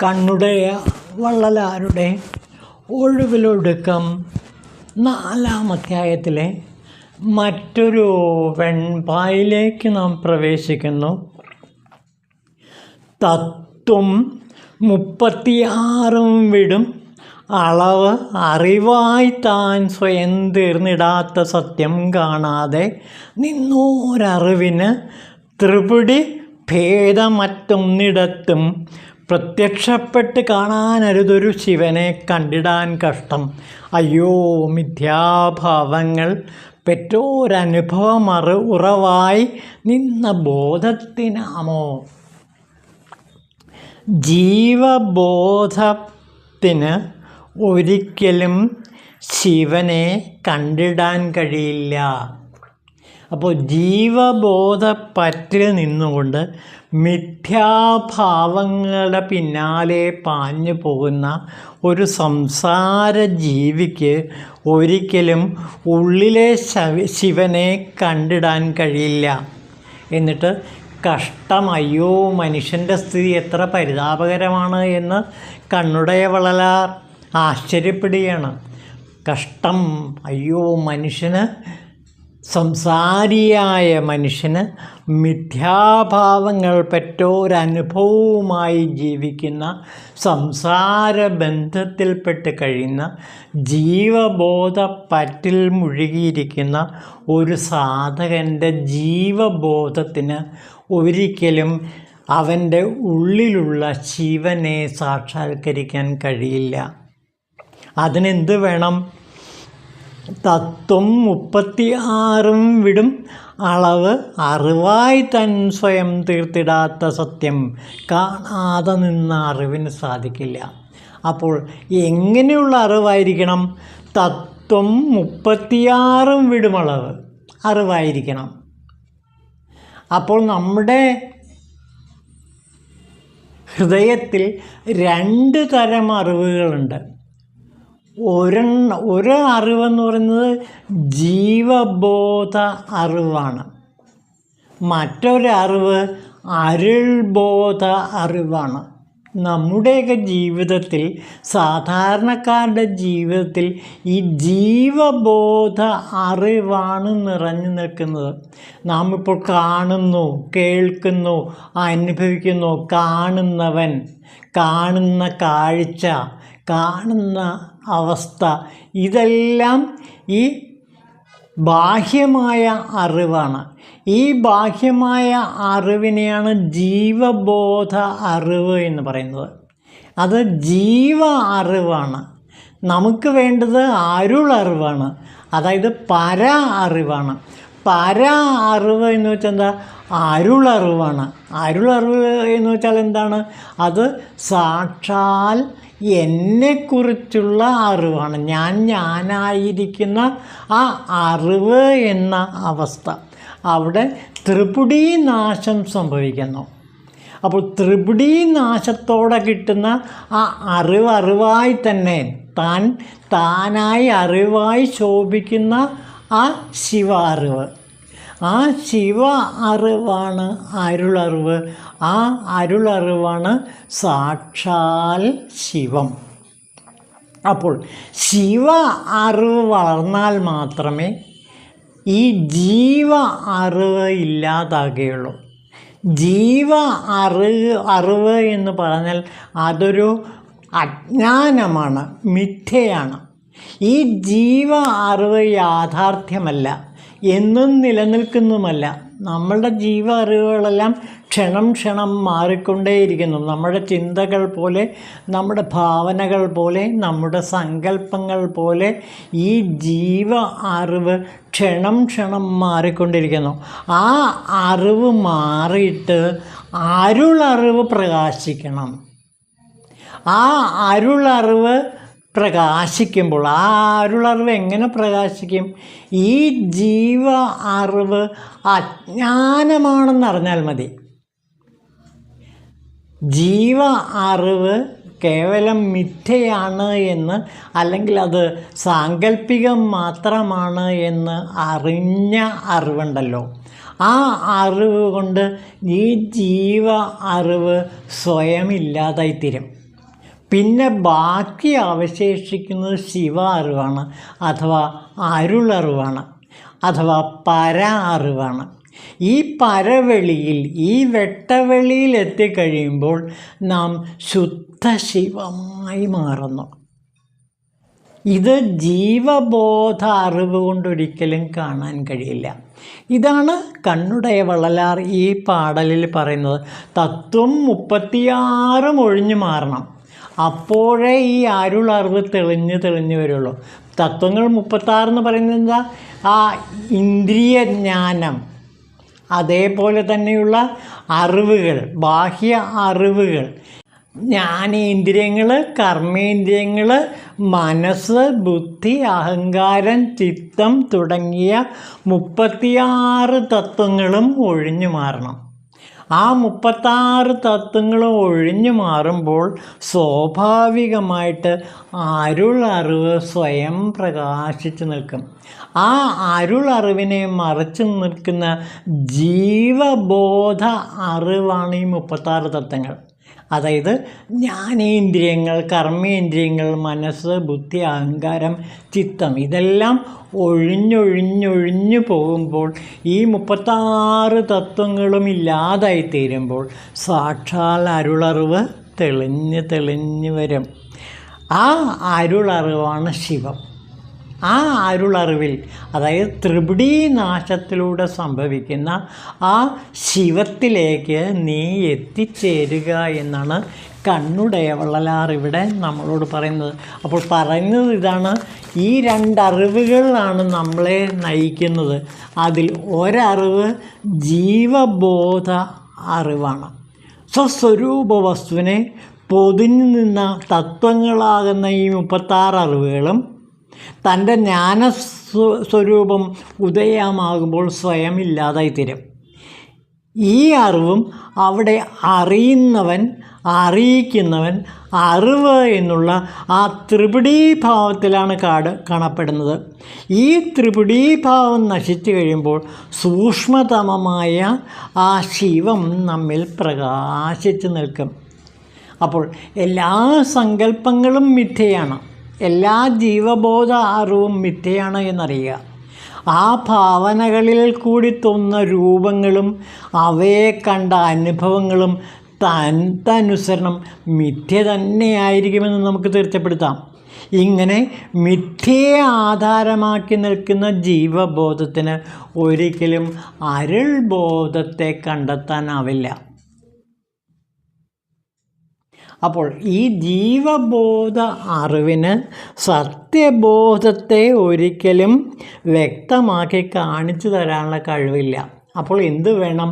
കണ്ണുടയ വള്ളലാരുടെ ഒഴിവിലൊടുക്കം 4-ാം അധ്യായത്തിലെ മറ്റൊരു വെൺപായിലേക്ക് നാം പ്രവേശിക്കുന്നു. തത്വം 36 വിടും അളവ് അറിവായി താൻ സ്വയം തീർന്നിടാത്ത സത്യം കാണാതെ നിന്നോരറിവിന് ത്രിപിടി ഭേദമറ്റൊന്നിടത്തും പ്രത്യക്ഷപ്പെട്ട് കാണാനരുതൊരു ശിവനെ കണ്ടിടാൻ കഷ്ടം. അയ്യോ, മിഥ്യാഭാവങ്ങൾ പെറ്റോരനുഭവം ഉറവായി നിന്ന ബോധത്തിനാമോ? ജീവബോധത്തിന് ഒരിക്കലും ശിവനെ കണ്ടിടാൻ കഴിയില്ല. അപ്പോൾ ജീവബോധപ്പറ്റിൽ നിന്നുകൊണ്ട് മിഥ്യാഭാവങ്ങളുടെ പിന്നാലെ പാഞ്ഞു പോകുന്ന ഒരു സംസാര ജീവിക്ക് ഒരിക്കലും ഉള്ളിലെ ശിവനെ കണ്ടിടാൻ കഴിയില്ല. എന്നിട്ട് കഷ്ടമയ്യോ, മനുഷ്യൻ്റെ സ്ഥിതി എത്ര പരിതാപകരമാണ് എന്ന് കണ്ണുടയ വള്ളലാർ ആശ്ചര്യപ്പെടുകയാണ്. കഷ്ടം, അയ്യോ, മനുഷ്യന്, സംസാരിയായ മനുഷ്യന് മിഥ്യാഭാവങ്ങൾ പെറ്റോരനുഭവവുമായി ജീവിക്കുന്ന സംസാര ബന്ധത്തിൽപ്പെട്ട് കഴിയുന്ന ജീവബോധപ്പറ്റിൽ മുഴുകിയിരിക്കുന്ന ഒരു സാധകൻ്റെ ജീവബോധത്തിന് ഒരിക്കലും അവൻ്റെ ഉള്ളിലുള്ള ശിവനെ സാക്ഷാത്കരിക്കാൻ കഴിയില്ല. അതിനെന്ത് വേണം? തത്വം 36 വിടും അളവ് അറിവായി തൻ സ്വയം തീർത്തിടാത്ത സത്യം കാണാതെ നിന്ന അറിവിന് സാധിക്കില്ല. അപ്പോൾ എങ്ങനെയുള്ള അറിവായിരിക്കണം? തത്വം 36 വിടും അളവ് അറിവായിരിക്കണം. അപ്പോൾ നമ്മുടെ ഹൃദയത്തിൽ 2 തരം അറിവുകളുണ്ട്. ഒരു അറിവെന്ന് പറയുന്നത് ജീവബോധ അറിവാണ്. മറ്റൊരു അറിവ് അരുൾബോധ അറിവാണ്. നമ്മുടെയൊക്കെ ജീവിതത്തിൽ, സാധാരണക്കാരുടെ ജീവിതത്തിൽ ഈ ജീവബോധ അറിവാണ് നിറഞ്ഞു നിൽക്കുന്നത്. നാം ഇപ്പോൾ കാണുന്നു, കേൾക്കുന്നു, അനുഭവിക്കുന്നു. കാണുന്നവൻ, കാണുന്ന കാഴ്ച, കാണുന്ന അവസ്ഥ, ഇതെല്ലാം ഈ ബാഹ്യമായ അറിവാണ്. ഈ ബാഹ്യമായ അറിവിനെയാണ് ജീവബോധ അറിവ് എന്ന് പറയുന്നത്. അത് ജീവ അറിവാണ്. നമുക്ക് വേണ്ടത് അരുളറിവാണ്, അതായത് പര അറിവാണ്. പര അറിവ് എന്ന് വെച്ചാൽ എന്താ? അരുളറിവാണ്. അരുളറിവ് എന്ന് വെച്ചാൽ എന്താണ്? അത് സാക്ഷാൽ എന്നെക്കുറിച്ചുള്ള അറിവാണ്. ഞാനായിരിക്കുന്ന ആ അറിവ് എന്ന അവസ്ഥ. അവിടെ ത്രിപുടി നാശം സംഭവിക്കുന്നു. അപ്പോൾ ത്രിപുടി നാശത്തോടെ കിട്ടുന്ന ആ അറിവായി തന്നെ താനായി അറിവായി ശോഭിക്കുന്ന ആ ശിവ അറിവ്, ആ ശിവ അറിവാണ് അരുളറിവ്. ആ അരുളറിവാണ് സാക്ഷാൽ ശിവം. അപ്പോൾ ശിവ അറിവ് വളർന്നാൽ മാത്രമേ ഈ ജീവ അറിവ് ഇല്ലാതാകുകയുള്ളൂ. ജീവ അറിവ് എന്ന് പറഞ്ഞാൽ അതൊരു അജ്ഞാനമാണ്, മിഥ്യയാണ്. ഈ ജീവ അറിവ് യാഥാർത്ഥ്യമല്ല, എന്നും നിലനിൽക്കുന്നുമല്ല. നമ്മളുടെ ജീവ അറിവുകളെല്ലാം ക്ഷണം മാറിക്കൊണ്ടേയിരിക്കുന്നു. നമ്മുടെ ചിന്തകൾ പോലെ, നമ്മുടെ ഭാവനകൾ പോലെ, നമ്മുടെ സങ്കല്പങ്ങൾ പോലെ ഈ ജീവ അറിവ് ക്ഷണം മാറിക്കൊണ്ടിരിക്കുന്നു. ആ അറിവ് മാറിയിട്ട് അരുളറിവ് പ്രകാശിക്കണം. ആ അരുളറിവ് പ്രകാശിക്കുമ്പോൾ, ആ അരുളറിവ് എങ്ങനെ പ്രകാശിക്കും? ഈ ജീവ അറിവ് അജ്ഞാനമാണെന്നറിഞ്ഞാൽ മതി. ജീവ അറിവ് കേവലം മിഥ്യയാണ് എന്ന്, അല്ലെങ്കിൽ അത് സാങ്കല്പികം മാത്രമാണ് എന്ന് അറിഞ്ഞ അറിവുണ്ടല്ലോ, ആ അറിവ് കൊണ്ട് ഈ ജീവ അറിവ് സ്വയം ഇല്ലാതായിത്തീരും. പിന്നെ ബാക്കി അവശേഷിക്കുന്നത് ശിവ അറിവാണ്, അഥവാ അരുളറിവാണ്, അഥവാ പര അറിവാണ്. ഈ പരവെളിയിൽ, ഈ വെട്ടവെളിയിൽ എത്തിക്കഴിയുമ്പോൾ നാം ശുദ്ധ ശിവമായി മാറുന്നു. ഇത് ജീവബോധ അറിവ് കൊണ്ടൊരിക്കലും കാണാൻ കഴിയില്ല. ഇതാണ് കണ്ണുടയ വള്ളലാർ ഈ പാടലിൽ പറയുന്നത്. തത്വം 36 ഒഴിഞ്ഞു മാറണം, അപ്പോഴേ ഈ അരുളറിവ് തെളിഞ്ഞ് വരുള്ളൂ. തത്വങ്ങൾ 36 എന്ന് പറയുന്നത് എന്താ? ആ ഇന്ദ്രിയ ജ്ഞാനം, അതേപോലെ തന്നെയുള്ള അറിവുകൾ, ബാഹ്യ അറിവുകൾ, ജ്ഞാനേന്ദ്രിയങ്ങൾ, കർമ്മേന്ദ്രിയങ്ങൾ, മനസ്സ്, ബുദ്ധി, അഹങ്കാരം, ചിത്തം തുടങ്ങിയ 36 തത്വങ്ങളും ഒഴിഞ്ഞു മാറണം. ആ 36 തത്വങ്ങളും ഒഴിഞ്ഞു മാറുമ്പോൾ സ്വാഭാവികമായിട്ട് അരുളറിവ് സ്വയം പ്രകാശിച്ചു നിൽക്കും. ആ അരുളറിവിനെ മറച്ചു നിൽക്കുന്ന ജീവബോധ അറിവാണ് ഈ 36 തത്വങ്ങൾ. അതായത് ജ്ഞാനേന്ദ്രിയങ്ങൾ, കർമ്മേന്ദ്രിയങ്ങൾ, മനസ്സ്, ബുദ്ധി, അഹങ്കാരം, ചിത്തം ഇതെല്ലാം ഒഴിഞ്ഞൊഴിഞ്ഞൊഴിഞ്ഞു പോകുമ്പോൾ, ഈ 36 തത്വങ്ങളും ഇല്ലാതായി തീരുമ്പോൾ സാക്ഷാൽ അരുളറിവ് തെളിഞ്ഞ് വരും. ആ അരുളറിവാണ് ശിവം. ആ അരുളറിവിൽ, അതായത് ത്രിപുടി നാശത്തിലൂടെ സംഭവിക്കുന്ന ആ ശിവത്തിലേക്ക് നീ എത്തിച്ചേരുക എന്നാണ് കണ്ണുടയ വള്ളലാർ ഇവിടെ നമ്മളോട് പറയുന്നത്. അപ്പോൾ പറയുന്നത് ഇതാണ്, ഈ 2 അറിവുകളാണ് നമ്മളെ നയിക്കുന്നത്. അതിൽ ഒരറിവ് ജീവബോധ അറിവാണ്. സ്വസ്വരൂപ വസ്തുവിനെ പൊതിഞ്ഞു നിന്ന തത്വങ്ങളാകുന്ന ഈ 36 അറിവുകളും തൻ്റെ ജ്ഞാനസ്വരൂപം ഉദയമാകുമ്പോൾ സ്വയം ഇല്ലാതായി തീരും. ഈ അറിവും അവിടെ അറിയുന്നവൻ, അറിയിക്കുന്നവൻ, അറിവ് എന്നുള്ള ആ ത്രിപുടീഭാവത്തിലാണ് കാണപ്പെടുന്നത്. ഈ ത്രിപുടീഭാവം നശിച്ചു കഴിയുമ്പോൾ സൂക്ഷ്മതമമായ ആ ശിവം നമ്മിൽ പ്രകാശിച്ചു നിൽക്കും. അപ്പോൾ എല്ലാ സങ്കല്പങ്ങളും മിഥ്യയാണ്, എല്ലാ ജീവബോധ അറിവും മിഥ്യയാണ് എന്നറിയുക. ആ ഭാവനകളിൽ കൂടി തോന്നുന്ന രൂപങ്ങളും അവയെ കണ്ട അനുഭവങ്ങളും തനുസരണം മിഥ്യ തന്നെയായിരിക്കുമെന്ന് നമുക്ക് തീർച്ചപ്പെടുത്താം. ഇങ്ങനെ മിഥ്യയെ ആധാരമാക്കി നിൽക്കുന്ന ജീവബോധത്തിന് ഒരിക്കലും അരുൾ ബോധത്തെ കണ്ടെത്താനാവില്ല. അപ്പോൾ ഈ ജീവബോധ അറിവിന് സത്യബോധത്തെ ഒരിക്കലും വ്യക്തമാക്കി കാണിച്ചു തരാനുള്ള കഴിവില്ല. അപ്പോൾ എന്ത് വേണം?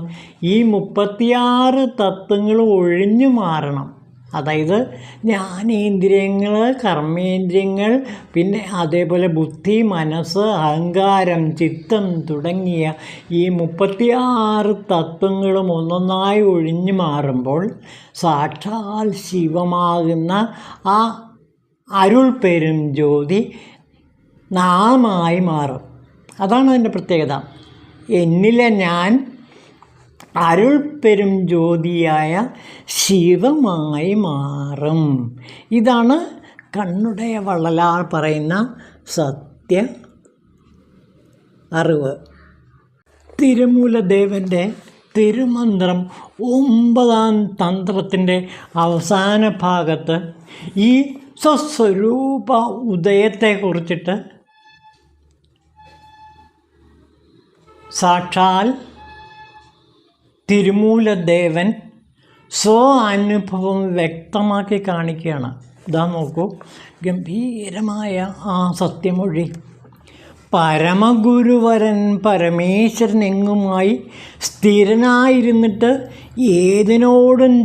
ഈ 36 തത്വങ്ങൾ ഒഴിഞ്ഞു മാറണം. അതായത് ജ്ഞാനേന്ദ്രിയങ്ങൾ, കർമ്മേന്ദ്രിയങ്ങൾ, പിന്നെ അതേപോലെ ബുദ്ധി, മനസ്സ്, അഹങ്കാരം, ചിത്തം തുടങ്ങിയ ഈ 36 തത്വങ്ങളും ഒന്നൊന്നായി ഒഴിഞ്ഞു മാറുമ്പോൾ സാക്ഷാൽ ശിവമാകുന്ന ആ അരുൾ പെരും ജ്യോതി നാമായി മാറും. അതാണ് അതിൻ്റെ പ്രത്യേകത. എന്നിലെ ഞാൻ അരുൾ പെരും ജ്യോതിയായ ശിവമായി മാറും. ഇതാണ് കണ്ണുടയ വള്ളലാർ പറയുന്ന സത്യ അറിവ്. തിരുമൂലദേവൻ്റെ തിരുമന്ത്രം 9ാം തന്ത്രത്തിൻ്റെ അവസാന ഭാഗത്ത് ഈ സ്വസ്വരൂപ ഉദയത്തെക്കുറിച്ചിട്ട് സാക്ഷാൽ തിരുമൂലദേവൻ അനുഭവം വ്യക്തമാക്കി കാണിക്കുകയാണ്. ഇതാ നോക്കൂ, ഗംഭീരമായ ആ സത്യമൊഴി. പരമഗുരുവരൻ പരമേശ്വരൻ എങ്ങുമായി സ്ഥിരനായിരുന്നിട്ട് ഏതിനോടും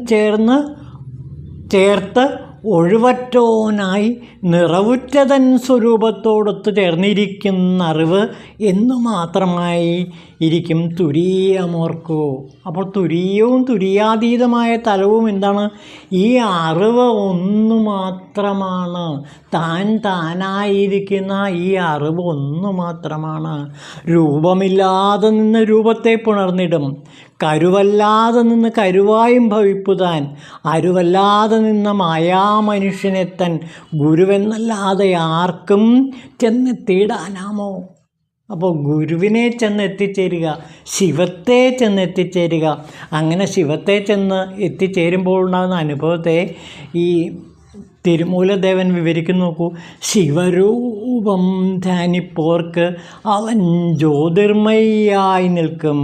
ചേർത്ത് ഒഴിവറ്റോനായി നിറവുറ്റതൻ സ്വരൂപത്തോടൊത്ത് ചേർന്നിരിക്കുന്ന അറിവ് എന്നു മാത്രമായി ഇരിക്കും തുരീയമോർക്കൂ. അപ്പോൾ തുരീയവും തുരീയാതീതമായ തലവും എന്താണ്? ഈ അറിവ് ഒന്നു മാത്രമാണ്. താനായിരിക്കുന്ന ഈ അറിവ് ഒന്നു മാത്രമാണ്. രൂപമില്ലാതെ നിന്ന് രൂപത്തെ പുണർന്നിടും, കരുവല്ലാതെ നിന്ന് കരുവായും ഭവിപ്പുതാൻ, അരുവല്ലാതെ നിന്ന മായാമനുഷ്യനെത്തൻ ഗുരുവെന്നല്ലാതെ ആർക്കും ചെന്നെത്തിയിടാനാമോ? അപ്പോൾ ഗുരുവിനെ ചെന്ന് എത്തിച്ചേരുക, ശിവത്തെ ചെന്ന് എത്തിച്ചേരുക. അങ്ങനെ ശിവത്തെ ചെന്ന് എത്തിച്ചേരുമ്പോൾ ഉണ്ടാകുന്ന അനുഭവത്തെ ഈ തിരുമൂലദേവൻ വിവരിക്കുന്നു. നോക്കൂ, ശിവരൂപം ധ്യാനിപ്പോർക്ക് അവൻ ജ്യോതിർമയായി നിൽക്കും.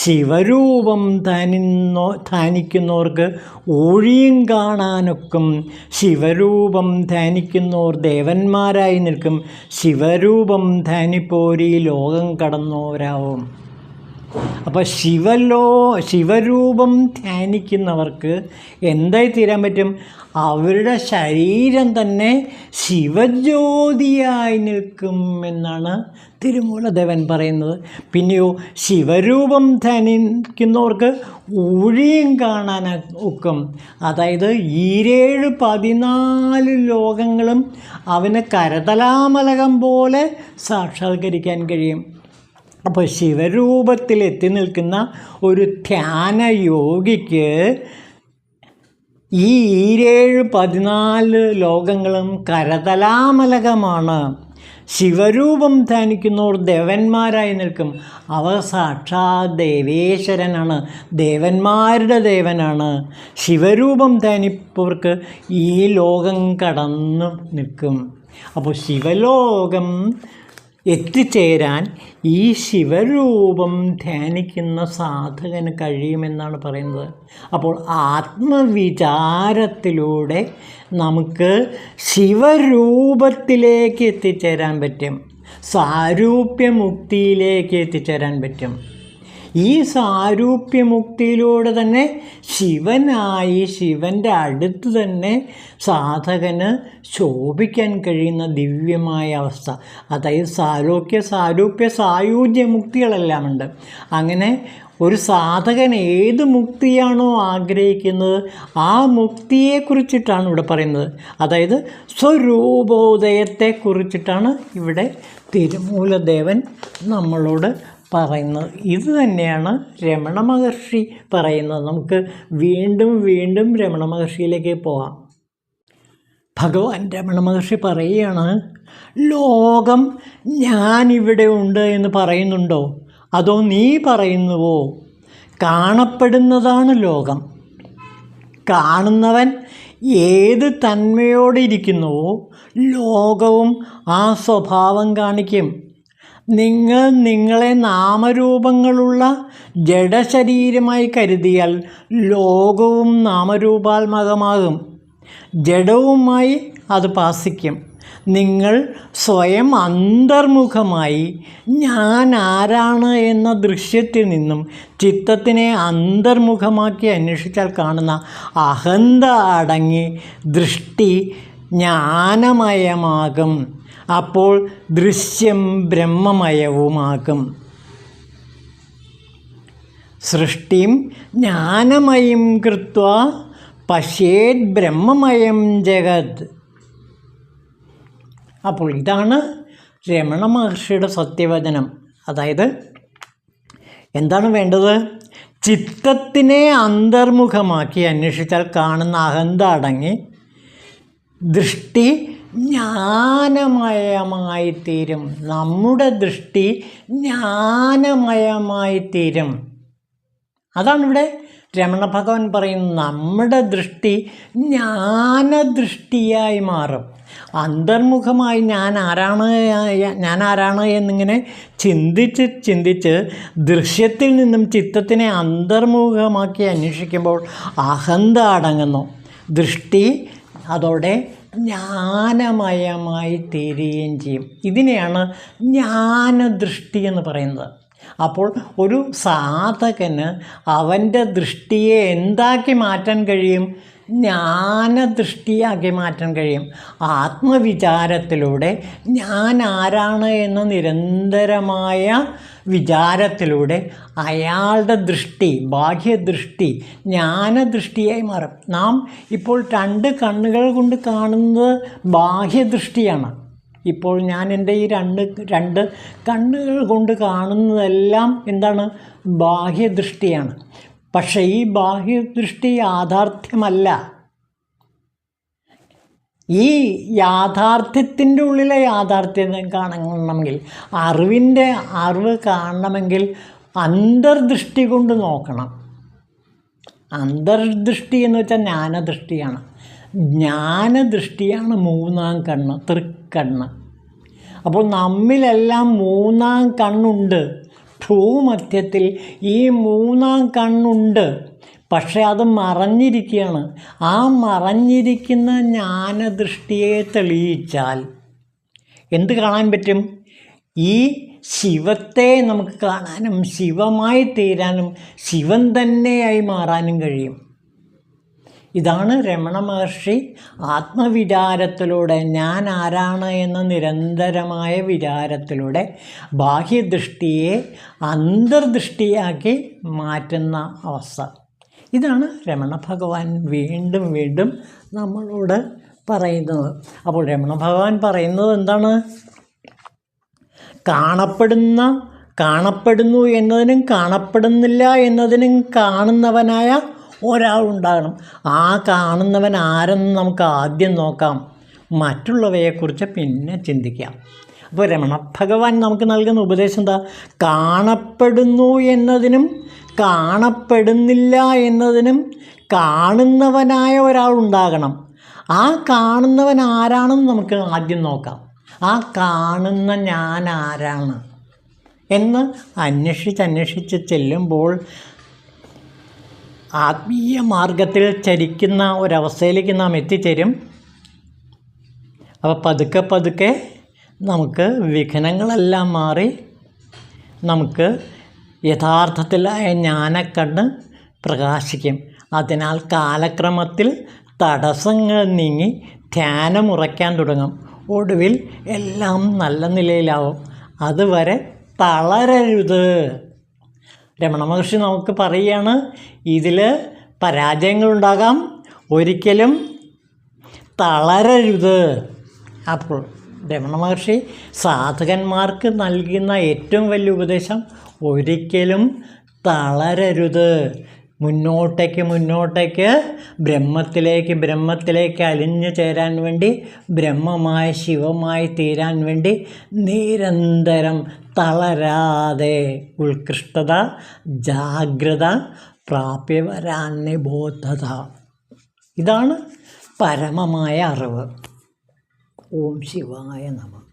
ശിവരൂപം ധ്യാനിക്കുന്നവർക്ക് ഒഴിയും കാണാനൊക്കും. ശിവരൂപം ധ്യാനിക്കുന്നവർ ദേവന്മാരായി നിൽക്കും. ശിവരൂപം ധ്യാനിപ്പോരി ലോകം കടന്നവരാവും. അപ്പോൾ ശിവരൂപം ധ്യാനിക്കുന്നവർക്ക് എന്തായി തീരാൻ പറ്റും? അവരുടെ ശരീരം തന്നെ ശിവജ്യോതിയായി നിൽക്കും എന്നാണ് തിരുമൂലദേവൻ പറയുന്നത്. പിന്നെയോ ശിവരൂപം ധ്യാനിക്കുന്നവർക്ക് ഒഴിയും കാണാൻ ഒക്കും. അതായത് 14 ലോകങ്ങളും അവന് കരതലാമലകം പോലെ സാക്ഷാത്കരിക്കാൻ കഴിയും. അപ്പോൾ ശിവരൂപത്തിൽ എത്തി നിൽക്കുന്ന ഒരു ധ്യാന യോഗിക്ക് ഈ 14 ലോകങ്ങളും കരതലാമലകമാണ്. ശിവരൂപം ധ്യാനിക്കുന്നവർ ദേവന്മാരായി നിൽക്കും. അവർ സാക്ഷാത് ദേവേശ്വരനാണ്, ദേവന്മാരുടെ ദേവനാണ്. ശിവരൂപം ധ്യാനിപ്പവർക്ക് ഈ ലോകം കടന്നു നിൽക്കും. അപ്പോൾ ശിവലോകം എത്തിച്ചേരാൻ ഈ ശിവരൂപം ധ്യാനിക്കുന്ന സാധകന് കഴിയുമെന്നാണ് പറയുന്നത്. അപ്പോൾ ആത്മവിചാരത്തിലൂടെ നമുക്ക് ശിവരൂപത്തിലേക്ക് എത്തിച്ചേരാൻ പറ്റും, സാരൂപ്യമുക്തിയിലേക്ക് എത്തിച്ചേരാൻ പറ്റും. ഈ സാരൂപ്യമുക്തിയിലൂടെ തന്നെ ശിവനായി, ശിവൻ്റെ അടുത്ത് തന്നെ സാധകന് ശോഭിക്കാൻ കഴിയുന്ന ദിവ്യമായ അവസ്ഥ. അതായത് സാരൂപ്യ സായുജ്യ മുക്തികളെല്ലാം ഉണ്ട്. അങ്ങനെ ഒരു സാധകൻ ഏത് മുക്തിയാണോ ആഗ്രഹിക്കുന്നത് ആ മുക്തിയെക്കുറിച്ചിട്ടാണ് ഇവിടെ പറയുന്നത്. അതായത് സ്വരൂപോദയത്തെക്കുറിച്ചിട്ടാണ് ഇവിടെ തിരുമൂലദേവൻ നമ്മളോട് പറയുന്നത്. ഇത് തന്നെയാണ് രമണ മഹർഷി പറയുന്നത്. നമുക്ക് വീണ്ടും വീണ്ടും രമണ മഹർഷിയിലേക്ക് പോകാം. ഭഗവാൻ രമണ മഹർഷി പറയുകയാണ്, ലോകം ഞാനിവിടെ ഉണ്ട് എന്ന് പറയുന്നുണ്ടോ, അതോ നീ പറയുന്നുവോ? കാണപ്പെടുന്നതാണ് ലോകം. കാണുന്നവൻ ഏത് തന്മയോടിരിക്കുന്നുവോ ലോകവും ആ സ്വഭാവം കാണിക്കും. നിങ്ങൾ നിങ്ങളെ നാമരൂപങ്ങളുള്ള ജഡശരീരമായി കരുതിയാൽ ലോകവും നാമരൂപാത്മകമാകും, ജഡവുമായി അത് ഭാസിക്കും. നിങ്ങൾ സ്വയം അന്തർമുഖമായി ഞാൻ ആരാണ് എന്ന ദൃശ്യത്തിൽ നിന്നും ചിത്തത്തിനെ അന്തർമുഖമാക്കി അന്വേഷിച്ചാൽ കാണുന്ന അഹന്ത അടങ്ങി ദൃഷ്ടി ജ്ഞാനമയമാകും. അപ്പോൾ ദൃശ്യം ബ്രഹ്മമയവുമാകും. സൃഷ്ടിം ജ്ഞാനമയം കൃത്വ പശ്യേത് ബ്രഹ്മമയം ജഗത്. അപ്പോൾ ഇതാണ് രമണ മഹർഷിയുടെ സത്യവചനം. അതായത് എന്താണ് വേണ്ടത്? ചിത്തത്തിനെ അന്തർമുഖമാക്കി അന്വേഷിച്ചാൽ കാണുന്ന അഹന്ത അടങ്ങി ദൃഷ്ടി ജ്ഞാനമയമായിത്തീരും. നമ്മുടെ ദൃഷ്ടി ജ്ഞാനമയമായിത്തീരും. അതാണ് ഇവിടെ രമണ ഭഗവാൻ പറയുന്നത്. നമ്മുടെ ദൃഷ്ടി ജ്ഞാനദൃഷ്ടിയായി മാറും. അന്തർമുഖമായി ഞാൻ ആരാണ് എന്നിങ്ങനെ ചിന്തിച്ച് ദൃശ്യത്തിൽ നിന്നും ചിത്തത്തിനെ അന്തർമുഖമാക്കി അന്വേഷിക്കുമ്പോൾ അഹന്ത അടങ്ങുന്നു. ദൃഷ്ടി അതോടെ ജ്ഞാനമയമായി തീരുകയും ചെയ്യും. ഇതിനെയാണ് ജ്ഞാനദൃഷ്ടി എന്ന് പറയുന്നത്. അപ്പോൾ ഒരു സാധകന് അവൻ്റെ ദൃഷ്ടിയെ എന്താക്കി മാറ്റാൻ കഴിയും? ജ്ഞാനദൃഷ്ടിയാക്കി മാറ്റാൻ കഴിയും. ആത്മവിചാരത്തിലൂടെ ഞാൻ ആരാണ് എന്ന നിരന്തരമായ വിചാരത്തിലൂടെ അയാളുടെ ദൃഷ്ടി, ബാഹ്യദൃഷ്ടി ജ്ഞാനദൃഷ്ടിയായി മാറും. നാം ഇപ്പോൾ 2 കണ്ണുകൾ കൊണ്ട് കാണുന്നത് ബാഹ്യദൃഷ്ടിയാണ്. ഇപ്പോൾ ഞാൻ എൻ്റെ ഈ രണ്ട് കണ്ണുകൾ കൊണ്ട് കാണുന്നതെല്ലാം എന്താണ്? ബാഹ്യദൃഷ്ടിയാണ്. പക്ഷേ ഈ ബാഹ്യദൃഷ്ടി യാഥാർത്ഥ്യമല്ല. ഈ യാഥാർത്ഥ്യത്തിൻ്റെ ഉള്ളിലെ യാഥാർത്ഥ്യം കാണണമെങ്കിൽ, അറിവ് കാണണമെങ്കിൽ അന്തർദൃഷ്ടി കൊണ്ട് നോക്കണം. അന്തർദൃഷ്ടി എന്ന് വെച്ചാൽ ജ്ഞാനദൃഷ്ടിയാണ്. ജ്ഞാനദൃഷ്ടിയാണ് 3-ാം കണ്ണ്, തൃക്കണ്ണ്. അപ്പോൾ നമ്മിലെല്ലാം 3-ാം കണ്ണുണ്ട്. ഭൂമധ്യത്തിൽ ഈ 3-ാം കണ്ണുണ്ട്. പക്ഷെ അത് മറഞ്ഞിരിക്കുകയാണ്. ആ മറഞ്ഞിരിക്കുന്ന ജ്ഞാനദൃഷ്ടിയെ തെളിയിച്ചാൽ എന്ത് കാണാൻ പറ്റും? ഈ ശിവത്തെ നമുക്ക് കാണാനും ശിവമായി തീരാനും ശിവൻ തന്നെയായി മാറാനും കഴിയും. ഇതാണ് രമണ മഹർഷി ആത്മവിചാരത്തിലൂടെ, ഞാൻ ആരാണ് എന്ന നിരന്തരമായ വിചാരത്തിലൂടെ ബാഹ്യദൃഷ്ടിയെ അന്തർദൃഷ്ടിയാക്കി മാറ്റുന്ന അവസ്ഥ. ഇതാണ് രമണ ഭഗവാൻ വീണ്ടും വീണ്ടും നമ്മളോട് പറയുന്നത്. അപ്പോൾ രമണ ഭഗവാൻ പറയുന്നത് എന്താണ്? കാണപ്പെടുന്നു എന്നതിനും കാണപ്പെടുന്നില്ല എന്നതിനും കാണുന്നവനായ ഒരാളുണ്ടാകണം. ആ കാണുന്നവൻ ആരെന്ന് നമുക്ക് ആദ്യം നോക്കാം, മറ്റുള്ളവയെക്കുറിച്ച് പിന്നെ ചിന്തിക്കാം. അപ്പോൾ രമണ ഭഗവാൻ നമുക്ക് നൽകുന്ന ഉപദേശം എന്താ? കാണപ്പെടുന്നു എന്നതിനും കാണപ്പെടുന്നില്ല എന്നതിനും കാണുന്നവനായ ഒരാളുണ്ടാകണം. ആ കാണുന്നവൻ ആരാണെന്ന് നമുക്ക് ആദ്യം നോക്കാം. ആ കാണുന്ന ഞാൻ ആരാണ് എന്ന് അന്വേഷിച്ച് ചെല്ലുമ്പോൾ ആത്മീയ മാർഗത്തിൽ ചരിക്കുന്ന ഒരവസ്ഥയിലേക്ക് നാം എത്തിച്ചേരും. അപ്പോൾ പതുക്കെ നമുക്ക് വിഘ്നങ്ങളെല്ലാം മാറി നമുക്ക് യഥാർത്ഥത്തിലായ ജ്ഞാനക്കണ്ണ് പ്രകാശിക്കും. അതിനാൽ കാലക്രമത്തിൽ തടസ്സങ്ങൾ നീങ്ങി ധ്യാനം ഉറയ്ക്കാൻ തുടങ്ങും. ഒടുവിൽ എല്ലാം നല്ല നിലയിലാവും. അതുവരെ തളരരുത്. രമണ മഹർഷി നമുക്ക് പറയുകയാണ്, ഇതിൽ പരാജയങ്ങളുണ്ടാകാം, ഒരിക്കലും തളരരുത്. അപ്പോൾ രമണ മഹർഷി സാധകന്മാർക്ക് നൽകുന്ന ഏറ്റവും വലിയ ഉപദേശം, ഒരിക്കലും തളരരുത്. മുന്നോട്ടേക്ക് ബ്രഹ്മത്തിലേക്ക് അലിഞ്ഞു ചേരാൻ വേണ്ടി, ബ്രഹ്മമായി ശിവമായി തീരാൻ വേണ്ടി നിരന്തരം തളരാതെ ഉത്കൃഷ്ടത, ജാഗ്രത, പ്രാപ്യവരാന്യബോധത, ഇതാണ് പരമമായ അറിവ്. ഓം ശിവായ നമഃ.